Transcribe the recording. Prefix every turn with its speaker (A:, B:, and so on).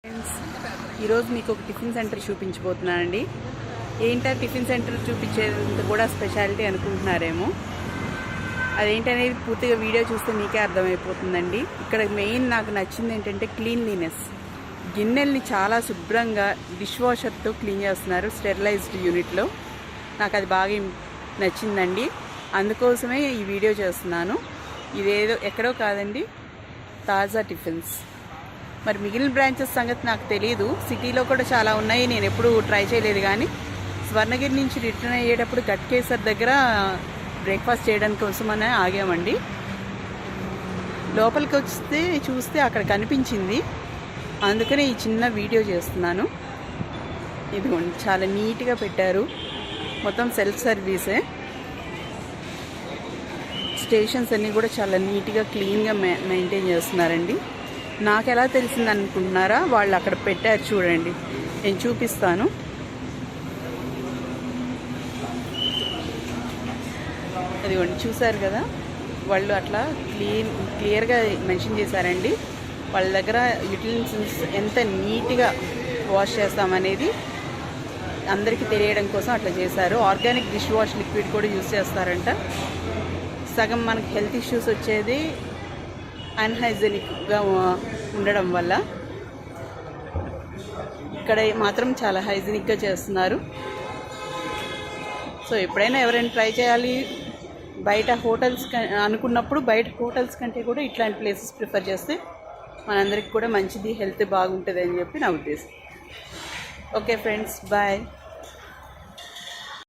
A: Friends, ఈరోజు మీకు ఒక టిఫిన్ సెంటర్ చూపించబోతున్నానండి. ఏంటో టిఫిన్ సెంటర్ చూపించేది కూడా స్పెషాలిటీ అనుకుంటున్నారేమో. అదేంటనేది పూర్తిగా వీడియో చూస్తే మీకే అర్థమైపోతుందండి. ఇక్కడ మెయిన్ నాకు నచ్చింది ఏంటంటే క్లీన్లీనెస్. గిన్నెల్ని చాలా శుభ్రంగా డిష్ వాషర్తో క్లీన్ చేస్తున్నారు స్టెరిలైజ్డ్ యూనిట్లో. నాకు అది బాగా నచ్చిందండి. అందుకోసమే ఈ వీడియో చేస్తున్నాను. ఇదేదో ఎక్కడో కాదండి, తాజా టిఫిన్స్. మరి మిగిలిన బ్రాంచెస్ సంగతి నాకు తెలియదు. సిటీలో కూడా చాలా ఉన్నాయి, నేను ఎప్పుడు ట్రై చేయలేదు. కానీ స్వర్ణగిరి నుంచి రిటర్న్ అయ్యేటప్పుడు గట్కేసర్ దగ్గర బ్రేక్ఫాస్ట్ చేయడానికి కోసమనే ఆగామండి. లోపలికి వస్తే చూస్తే అక్కడ కనిపించింది, అందుకనే ఈ చిన్న వీడియో చేస్తున్నాను. ఇదిగోండి, చాలా నీట్గా పెట్టారు. మొత్తం సెల్ఫ్ సర్వీసే. స్టేషన్స్ అన్నీ కూడా చాలా నీట్గా క్లీన్గా మెయింటైన్ చేస్తున్నారండి. నాకు ఎలా తెలిసింది అనుకుంటున్నారా? వాళ్ళు అక్కడ పెట్టారు చూడండి, నేను చూపిస్తాను. అదిగోండి, చూసారు కదా, వాళ్ళు అట్లా క్లియర్గా మెన్షన్ చేశారండి. వాళ్ళ దగ్గర యుటిలిటీస్ ఎంత నీట్గా వాష్ చేస్తామనేది అందరికీ తెలియడం కోసం అట్లా చేశారు. ఆర్గానిక్ డిష్ వాష్ లిక్విడ్ కూడా యూజ్ చేస్తారంట. సగం మనకి హెల్త్ ఇష్యూస్ వచ్చేది అన్హైజెనిక్గా ఉండడం వల్ల. ఇక్కడ మాత్రం చాలా హైజెనిక్గా చేస్తున్నారు. సో ఎప్పుడైనా ఎవరైనా ట్రై చేయాలి బయట హోటల్స్ అనుకున్నప్పుడు, బయట హోటల్స్ కంటే కూడా ఇట్లాంటి ప్లేసెస్ ప్రిఫర్ చేస్తే మనందరికి కూడా మంచిది, హెల్త్ బాగుంటుంది అని చెప్పి నా ఉద్దేశం. Okay friends, bye.